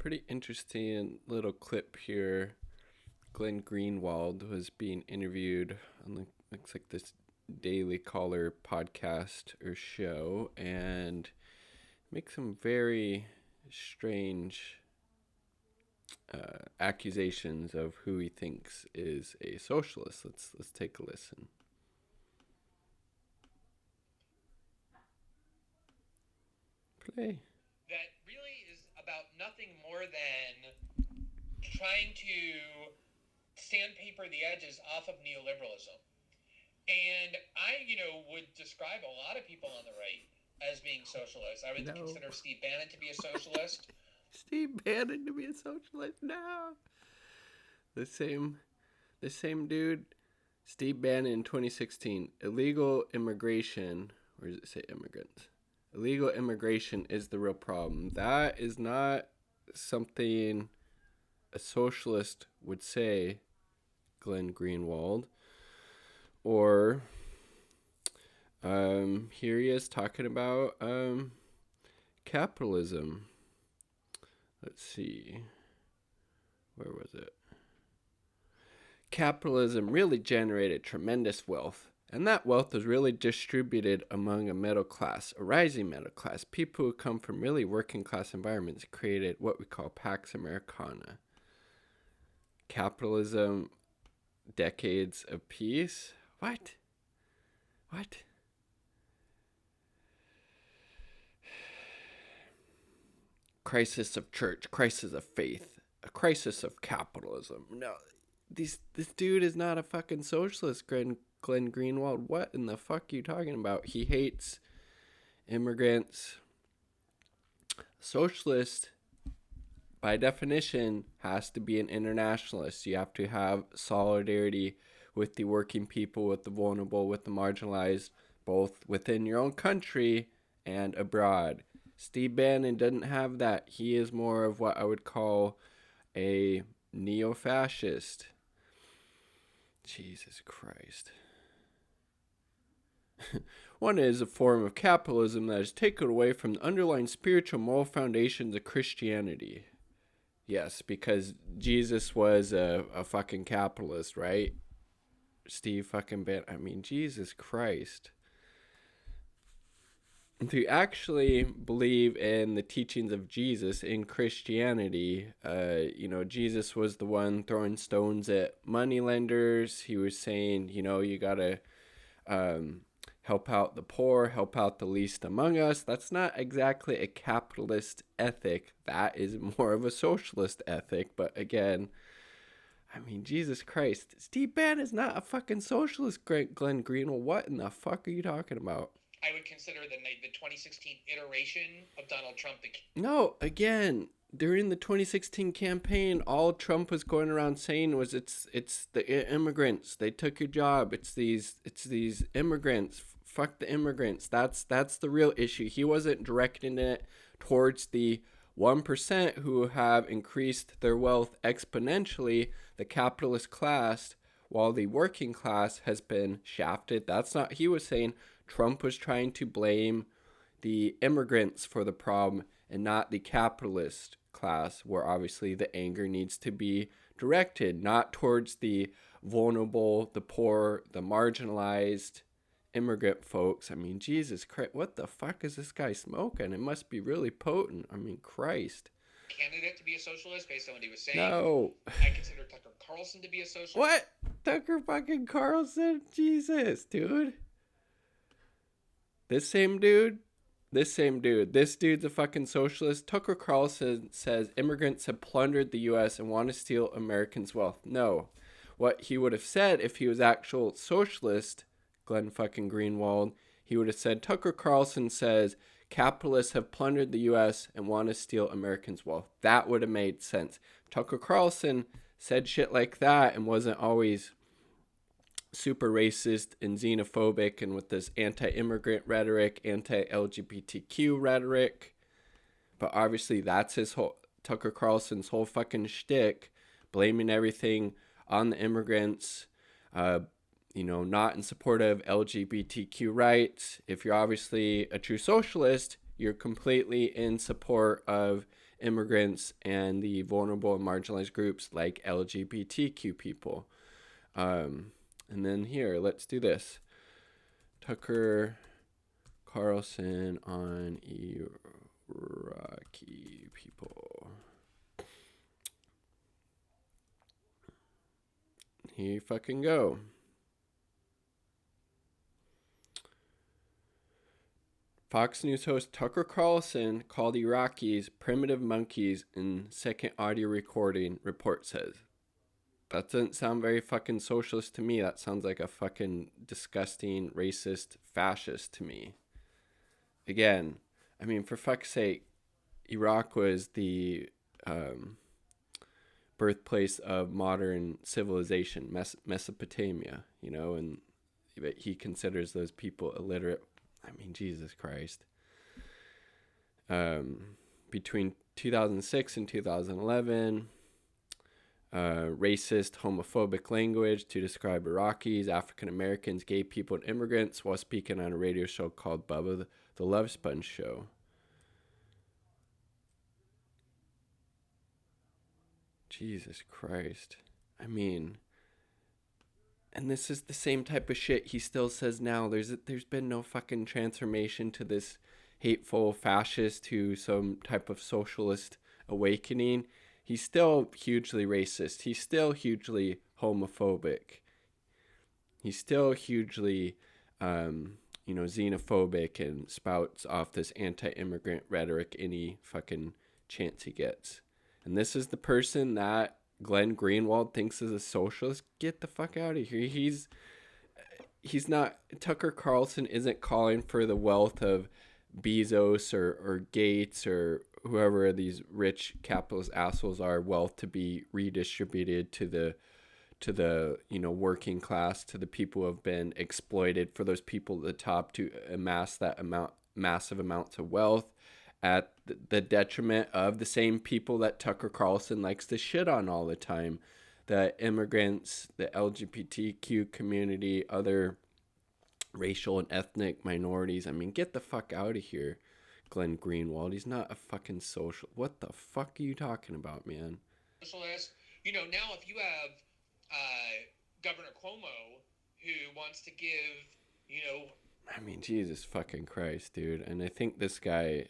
pretty interesting little clip here. Glenn Greenwald was being interviewed on looks like this Daily Caller podcast or show, and makes some very strange accusations of who he thinks is a socialist. Let's take a listen. Play. That really is about nothing more than trying to sandpaper the edges off of neoliberalism. And I, would describe a lot of people on the right as being socialists. I would consider Steve Bannon to be a socialist. Steve Bannon to be a socialist? No. The same dude, Steve Bannon in 2016. Illegal immigration, or does it say immigrants? Illegal immigration is the real problem. That is not something a socialist would say, Glenn Greenwald. Or here he is talking about capitalism. Let's see. Where was it? Capitalism really generated tremendous wealth, and that wealth was really distributed among a middle class, a rising middle class. People who come from really working class environments created what we call Pax Americana. Capitalism, decades of peace. What? Crisis of church, crisis of faith, a crisis of capitalism. No, this dude is not a fucking socialist, Glenn Greenwald. What in the fuck are you talking about? He hates immigrants. Socialist, by definition, has to be an internationalist. You have to have solidarity with the working people, with the vulnerable, with the marginalized, both within your own country and abroad. Steve Bannon doesn't have that. He is more of what I would call a neo-fascist. Jesus Christ. One is a form of capitalism that is taken away from the underlying spiritual moral foundations of Christianity. Yes, because Jesus was a fucking capitalist, right? Steve fucking Bannon. I mean, Jesus Christ. To actually believe in the teachings of Jesus in Christianity, Jesus was the one throwing stones at moneylenders. He was saying, you gotta help out the poor, help out the least among us. That's not exactly a capitalist ethic. That is more of a socialist ethic. But again, I mean, Jesus Christ. Steve Bannon is not a fucking socialist, Glenn Greenwald. What in the fuck are you talking about? I would consider the 2016 iteration of Donald Trump. No, again, during the 2016 campaign, all Trump was going around saying was it's the immigrants. They took your job. It's these immigrants. Fuck the immigrants. That's the real issue. He wasn't directing it towards the 1% who have increased their wealth exponentially, the capitalist class, while the working class has been shafted. That's not, he was saying Trump was trying to blame the immigrants for the problem and not the capitalist class, where obviously the anger needs to be directed, not towards the vulnerable, the poor, the marginalized immigrant folks. I mean, Jesus Christ, what the fuck is this guy smoking? It must be really potent. I mean, Christ. Candidate to be a socialist based on what he was saying. No. I consider Tucker Carlson to be a socialist. What? Tucker fucking Carlson? Jesus, dude. This dude's a fucking socialist. Tucker Carlson says immigrants have plundered the U.S. and want to steal Americans' wealth. No. What he would have said if he was actual socialist, Glenn fucking Greenwald, he would have said Tucker Carlson says capitalists have plundered the U.S. and want to steal Americans' wealth. That would have made sense. Tucker Carlson said shit like that and wasn't always super racist and xenophobic and with this anti-immigrant rhetoric, anti-LGBTQ rhetoric. But obviously that's his whole, Tucker Carlson's whole fucking shtick, blaming everything on the immigrants, not in support of LGBTQ rights. If you're obviously a true socialist, you're completely in support of immigrants and the vulnerable and marginalized groups like LGBTQ people. And then here, let's do this. Tucker Carlson on Iraqi people. Here you fucking go. Fox News host Tucker Carlson called Iraqis primitive monkeys in second audio recording, report says. That doesn't sound very fucking socialist to me. That sounds like a fucking disgusting, racist, fascist to me. Again, I mean, for fuck's sake, Iraq was the birthplace of modern civilization, Mesopotamia, you know, and he considers those people illiterate. I mean, Jesus Christ. Between 2006 and 2011, racist, homophobic language to describe Iraqis, African Americans, gay people, and immigrants while speaking on a radio show called Bubba the Love Sponge Show. Jesus Christ. I mean, and this is the same type of shit he still says now. There's been no fucking transformation to this hateful fascist to some type of socialist awakening. He's still hugely racist. He's still hugely homophobic. He's still hugely, xenophobic and spouts off this anti-immigrant rhetoric any fucking chance he gets. And this is the person that Glenn Greenwald thinks is a socialist. Get the fuck out of here. He's not. Tucker Carlson isn't calling for the wealth of Bezos or Gates or whoever these rich capitalist assholes are, wealth to be redistributed to the working class, to the people who have been exploited, for those people at the top to amass that massive amounts of wealth at the detriment of the same people that Tucker Carlson likes to shit on all the time. The immigrants, the LGBTQ community, other racial and ethnic minorities. I mean, get the fuck out of here, Glenn Greenwald. He's not a fucking social. What the fuck are you talking about, man? Socialist. Now if you have Governor Cuomo who wants to give, I mean, Jesus fucking Christ, dude. And I think this guy,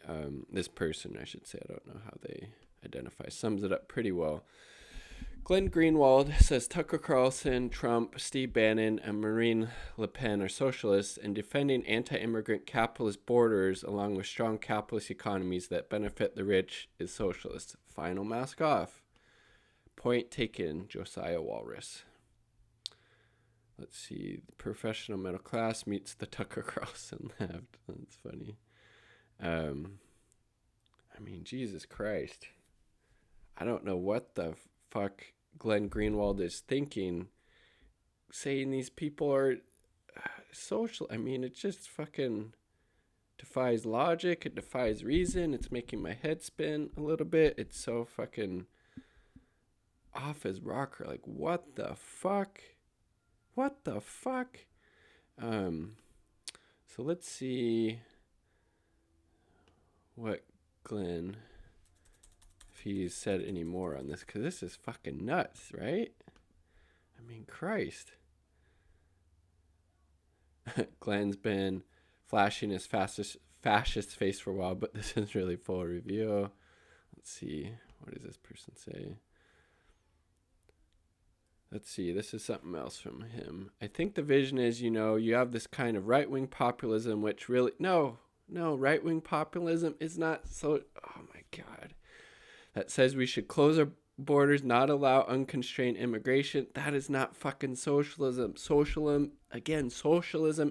this person, I should say, I don't know how they identify, sums it up pretty well. Glenn Greenwald says Tucker Carlson, Trump, Steve Bannon, and Marine Le Pen are socialists, and defending anti-immigrant capitalist borders along with strong capitalist economies that benefit the rich is socialist. Final mask off. Point taken, Josiah Walrus. Let's see. The professional middle class meets the Tucker Carlson left. That's funny. I mean, Jesus Christ. I don't know what the fuck Glenn Greenwald is thinking, saying these people are social. I mean, it just fucking defies logic. It defies reason. It's making my head spin a little bit. It's so fucking off his rocker. Like, what the fuck? What the fuck? So let's see what Glenn, if he's said any more on this, because this is fucking nuts, right? I mean, Christ. Glenn's been flashing his fascist face for a while, but this is really full review. Let's see. What does this person say? Let's see, this is something else from him. I think the vision is, you have this kind of right-wing populism, which really, no, right-wing populism is not so, oh my God. That says we should close our borders, not allow unconstrained immigration. That is not fucking socialism. Socialism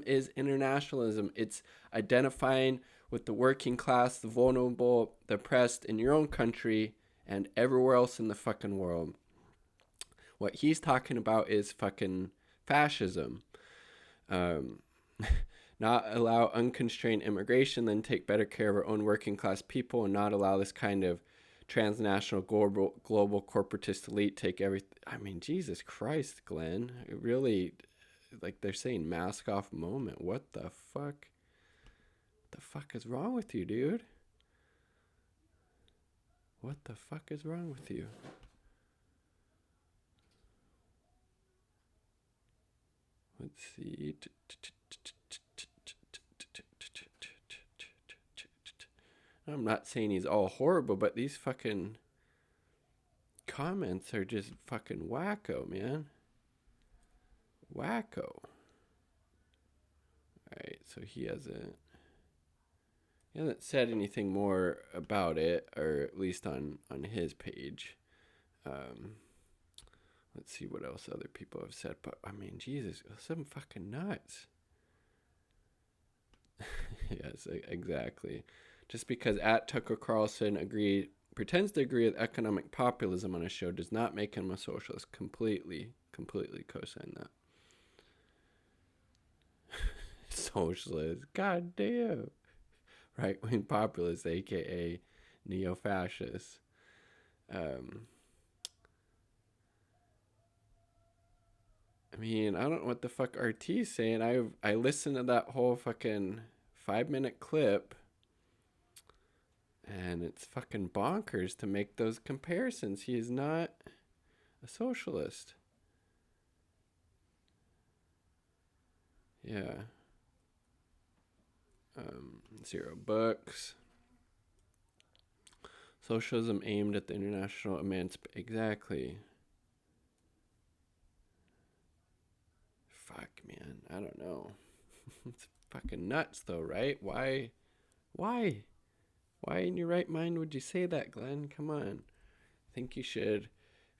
is internationalism. It's identifying with the working class, the vulnerable, the oppressed in your own country and everywhere else in the fucking world. What he's talking about is fucking fascism. Not allow unconstrained immigration, then take better care of our own working class people, and not allow this kind of transnational global corporatist elite take everything. I mean, Jesus Christ, Glenn. It really, like they're saying, mask off moment. What the fuck? What the fuck is wrong with you, dude? What the fuck is wrong with you? Let's see. I'm not saying he's all horrible, but these fucking comments are just fucking wacko, man. Wacko. Alright, so he hasn't said anything more about it, or at least on his page. Let's see what else other people have said. But I mean, Jesus, some fucking nuts. Yes, exactly. Just because at Tucker Carlson pretends to agree with economic populism on a show does not make him a socialist. Completely co-sign that. Socialist. God damn. Right-wing populist, aka neo-fascist. I mean, I don't know what the fuck RT's saying. I listened to that whole fucking 5-minute clip, and it's fucking bonkers to make those comparisons. He is not a socialist. Yeah. 0 books. Socialism aimed at the international emancipation. Exactly. Fuck, man. I don't know. It's fucking nuts, though, right? Why? Why in your right mind would you say that, Glenn? Come on. I think you should,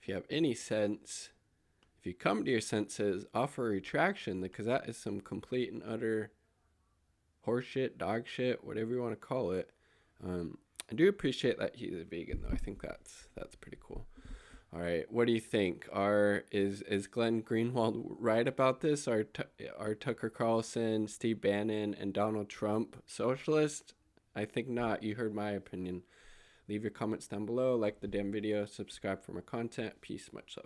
if you have any sense, if you come to your senses, offer a retraction, because that is some complete and utter horseshit, dog shit, whatever you want to call it. I do appreciate that he's a vegan, though. I think that's pretty cool. All right, what do you think? Is Glenn Greenwald right about this? Are Tucker Carlson, Steve Bannon, and Donald Trump socialist? I think not. You heard my opinion. Leave your comments down below. Like the damn video. Subscribe for more content. Peace. Much love.